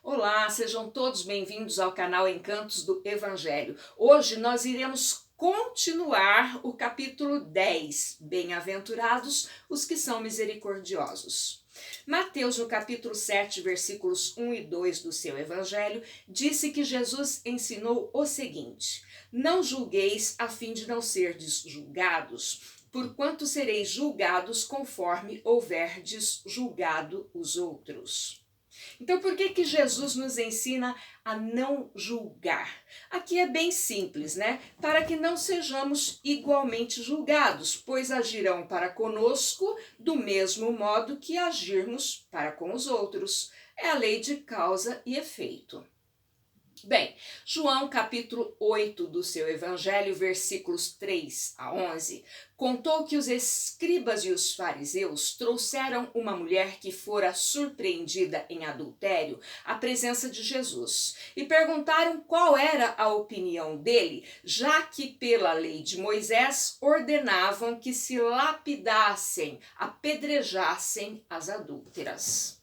Olá, sejam todos bem-vindos ao canal Encantos do Evangelho. Hoje nós iremos continuar o capítulo 10, Bem-aventurados os que são misericordiosos. Mateus, no capítulo 7, versículos 1 e 2 do seu Evangelho, disse que Jesus ensinou o seguinte: não julgueis a fim de não serdes julgados, porquanto sereis julgados conforme houverdes julgado os outros. Então, por que Jesus nos ensina a não julgar? Aqui é bem simples, né? Para que não sejamos igualmente julgados, pois agirão para conosco do mesmo modo que agirmos para com os outros. É a lei de causa e efeito. Bem, João capítulo 8 do seu Evangelho, versículos 3 a 11, contou que os escribas e os fariseus trouxeram uma mulher que fora surpreendida em adultério à presença de Jesus e perguntaram qual era a opinião dele, já que pela lei de Moisés ordenavam que se lapidassem, apedrejassem as adúlteras.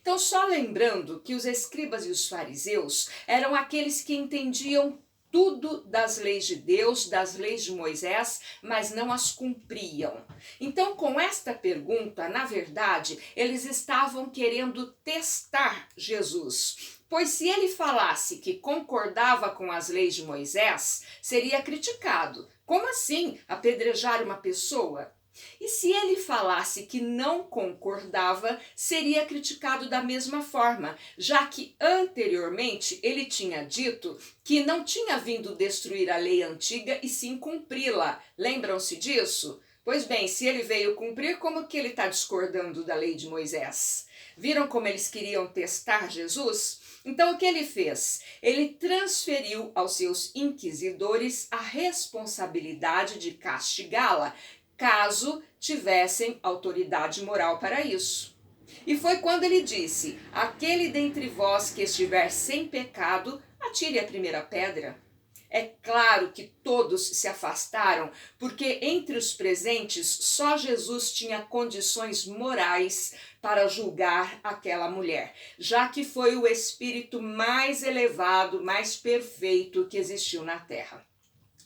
Então, só lembrando que os escribas e os fariseus eram aqueles que entendiam tudo das leis de Deus, das leis de Moisés, mas não as cumpriam. Então, com esta pergunta, na verdade, eles estavam querendo testar Jesus. Pois se ele falasse que concordava com as leis de Moisés, seria criticado. Como assim apedrejar uma pessoa? E se ele falasse que não concordava, seria criticado da mesma forma, já que anteriormente ele tinha dito que não tinha vindo destruir a lei antiga e sim cumpri-la. Lembram-se disso? Pois bem, se ele veio cumprir, como que ele está discordando da lei de Moisés? Viram como eles queriam testar Jesus? Então o que ele fez? Ele transferiu aos seus inquisidores a responsabilidade de castigá-la, caso tivessem autoridade moral para isso. E foi quando ele disse: aquele dentre vós que estiver sem pecado, atire a primeira pedra. É claro que todos se afastaram, porque entre os presentes só Jesus tinha condições morais para julgar aquela mulher, já que foi o espírito mais elevado, mais perfeito que existiu na terra.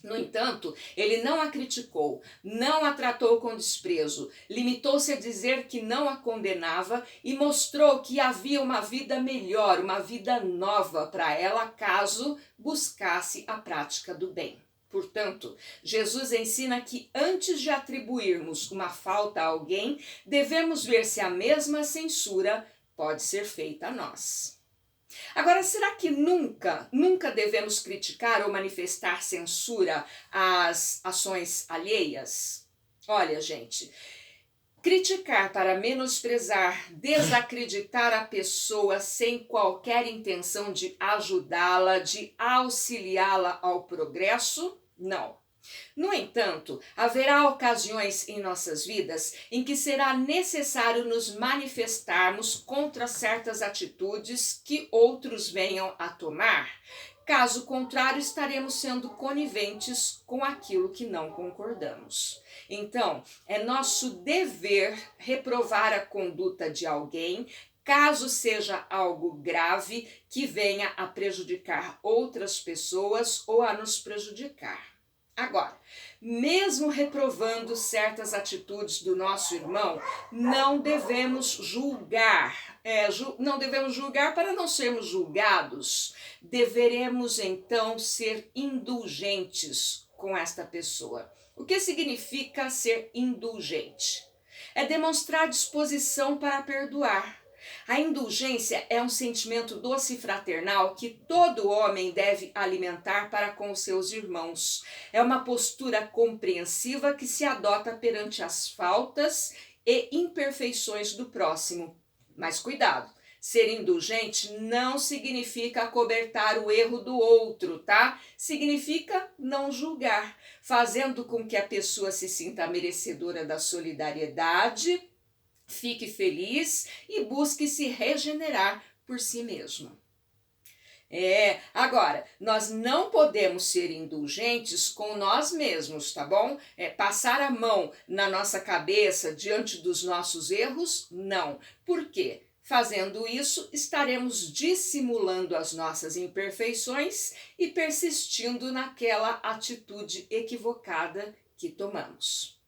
No entanto, ele não a criticou, não a tratou com desprezo, limitou-se a dizer que não a condenava e mostrou que havia uma vida melhor, uma vida nova para ela caso buscasse a prática do bem. Portanto, Jesus ensina que antes de atribuirmos uma falta a alguém, devemos ver se a mesma censura pode ser feita a nós. Agora, será que nunca devemos criticar ou manifestar censura às ações alheias? Olha, gente, criticar para menosprezar, desacreditar a pessoa sem qualquer intenção de ajudá-la, de auxiliá-la ao progresso, não. No entanto, haverá ocasiões em nossas vidas em que será necessário nos manifestarmos contra certas atitudes que outros venham a tomar. Caso contrário, estaremos sendo coniventes com aquilo que não concordamos. Então, é nosso dever reprovar a conduta de alguém, caso seja algo grave que venha a prejudicar outras pessoas ou a nos prejudicar. Agora, mesmo reprovando certas atitudes do nosso irmão, não devemos julgar. Não devemos julgar para não sermos julgados. Deveremos então ser indulgentes com esta pessoa. O que significa ser indulgente? É demonstrar disposição para perdoar. A indulgência é um sentimento doce e fraternal que todo homem deve alimentar para com os seus irmãos. É uma postura compreensiva que se adota perante as faltas e imperfeições do próximo. Mas cuidado, ser indulgente não significa acobertar o erro do outro, tá? Significa não julgar, fazendo com que a pessoa se sinta merecedora da solidariedade, fique feliz e busque se regenerar por si mesmo. Agora, nós não podemos ser indulgentes com nós mesmos, tá bom? Passar a mão na nossa cabeça diante dos nossos erros, não. Por quê? Fazendo isso, estaremos dissimulando as nossas imperfeições e persistindo naquela atitude equivocada que tomamos.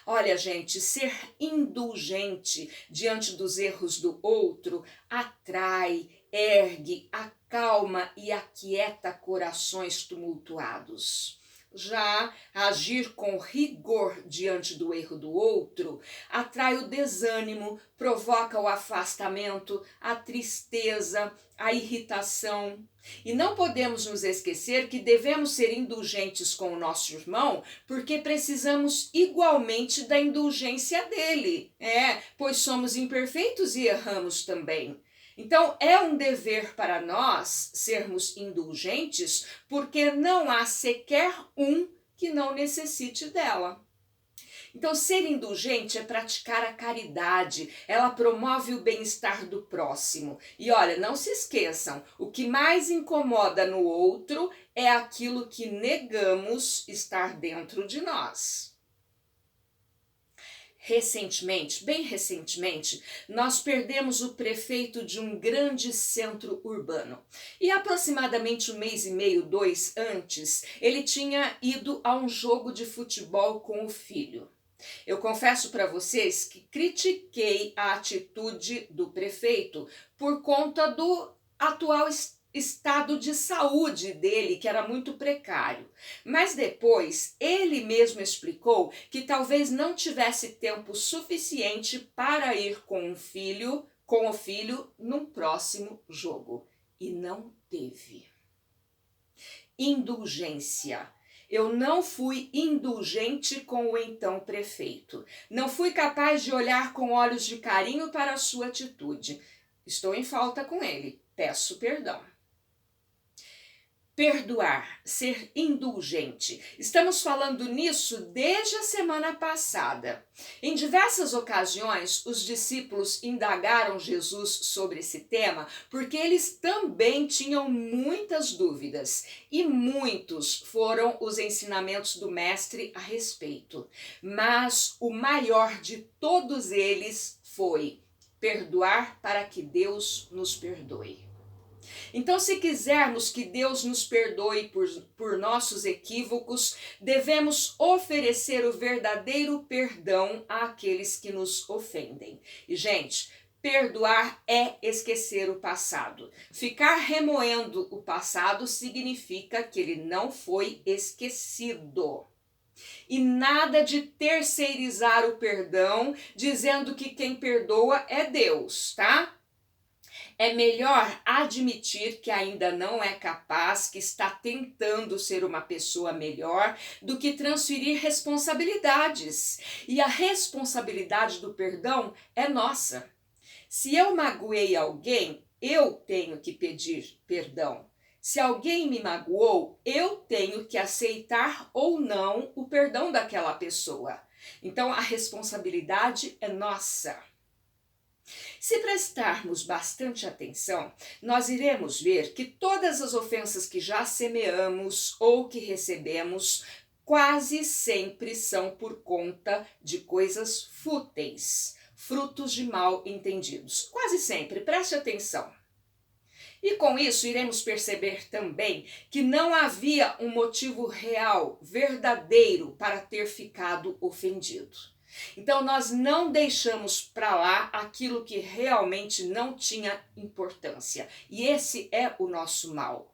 Olha, gente, ser indulgente diante dos erros do outro atrai, ergue, acalma e aquieta corações tumultuados. Já agir com rigor diante do erro do outro atrai o desânimo, provoca o afastamento, a tristeza, a irritação. E não podemos nos esquecer que devemos ser indulgentes com o nosso irmão, porque precisamos igualmente da indulgência dele. Pois somos imperfeitos e erramos também. Então, é um dever para nós sermos indulgentes, porque não há sequer um que não necessite dela. Então, ser indulgente é praticar a caridade, ela promove o bem-estar do próximo. E olha, não se esqueçam, o que mais incomoda no outro é aquilo que negamos estar dentro de nós. Bem recentemente, nós perdemos o prefeito de um grande centro urbano. E aproximadamente 1 mês e meio, 2 antes, ele tinha ido a um jogo de futebol com o filho. Eu confesso para vocês que critiquei a atitude do prefeito por conta do atual estado de saúde dele, que era muito precário. Mas depois ele mesmo explicou que talvez não tivesse tempo suficiente para ir com o filho num próximo jogo. E não teve. Indulgência. Eu não fui indulgente com o então prefeito. Não fui capaz de olhar com olhos de carinho para a sua atitude. Estou em falta com ele. Peço perdão. Perdoar, ser indulgente. Estamos falando nisso desde a semana passada. Em diversas ocasiões, os discípulos indagaram Jesus sobre esse tema porque eles também tinham muitas dúvidas e muitos foram os ensinamentos do Mestre a respeito. Mas o maior de todos eles foi perdoar para que Deus nos perdoe. Então, se quisermos que Deus nos perdoe por nossos equívocos, devemos oferecer o verdadeiro perdão àqueles que nos ofendem. E, gente, perdoar é esquecer o passado. Ficar remoendo o passado significa que ele não foi esquecido. E nada de terceirizar o perdão, dizendo que quem perdoa é Deus, tá? É melhor admitir que ainda não é capaz, que está tentando ser uma pessoa melhor, do que transferir responsabilidades. E a responsabilidade do perdão é nossa. Se eu magoei alguém, eu tenho que pedir perdão. Se alguém me magoou, eu tenho que aceitar ou não o perdão daquela pessoa. Então a responsabilidade é nossa. Se prestarmos bastante atenção, nós iremos ver que todas as ofensas que já semeamos ou que recebemos quase sempre são por conta de coisas fúteis, frutos de mal entendidos. Quase sempre, preste atenção. E com isso iremos perceber também que não havia um motivo real, verdadeiro para ter ficado ofendido. Então nós não deixamos para lá aquilo que realmente não tinha importância. E esse é o nosso mal.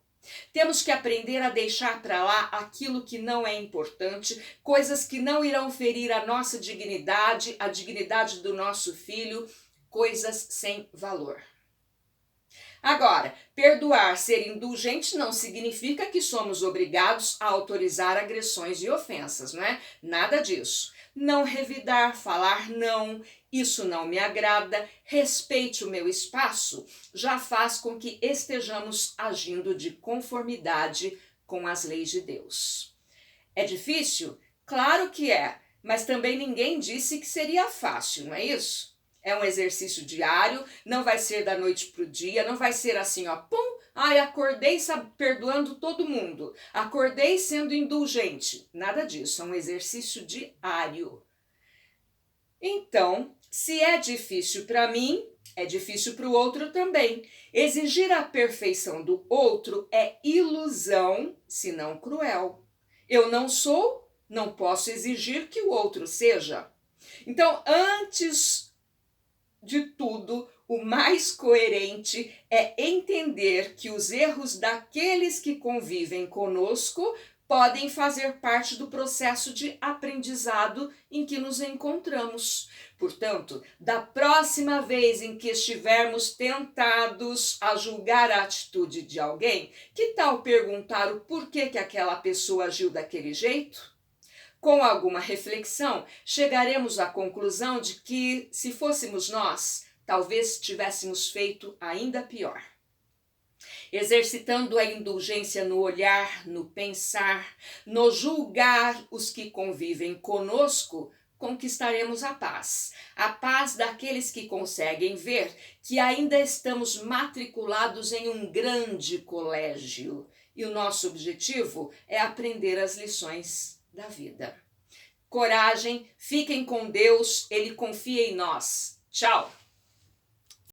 Temos que aprender a deixar para lá aquilo que não é importante, coisas que não irão ferir a nossa dignidade, a dignidade do nosso filho, coisas sem valor. Agora, perdoar, ser indulgente não significa que somos obrigados a autorizar agressões e ofensas, não é? Nada disso. Não revidar, falar não, isso não me agrada, respeite o meu espaço, já faz com que estejamos agindo de conformidade com as leis de Deus. É difícil? Claro que é, mas também ninguém disse que seria fácil, não é isso? É um exercício diário, não vai ser da noite para o dia, não vai ser assim, ó, pum, ai, acordei perdoando todo mundo, acordei sendo indulgente. Nada disso, é um exercício diário. Então, Se é difícil para mim, é difícil para o outro também. Exigir a perfeição do outro é ilusão, se não cruel. Eu não sou, não posso exigir que o outro seja. Então, antes de tudo, o mais coerente é entender que os erros daqueles que convivem conosco podem fazer parte do processo de aprendizado em que nos encontramos. Portanto, da próxima vez em que estivermos tentados a julgar a atitude de alguém, que tal perguntar o porquê que aquela pessoa agiu daquele jeito? Com alguma reflexão, chegaremos à conclusão de que, se fôssemos nós, talvez tivéssemos feito ainda pior. Exercitando a indulgência no olhar, no pensar, no julgar os que convivem conosco, conquistaremos a paz daqueles que conseguem ver que ainda estamos matriculados em um grande colégio e o nosso objetivo é aprender as lições da vida. Coragem, fiquem com Deus, Ele confia em nós. Tchau!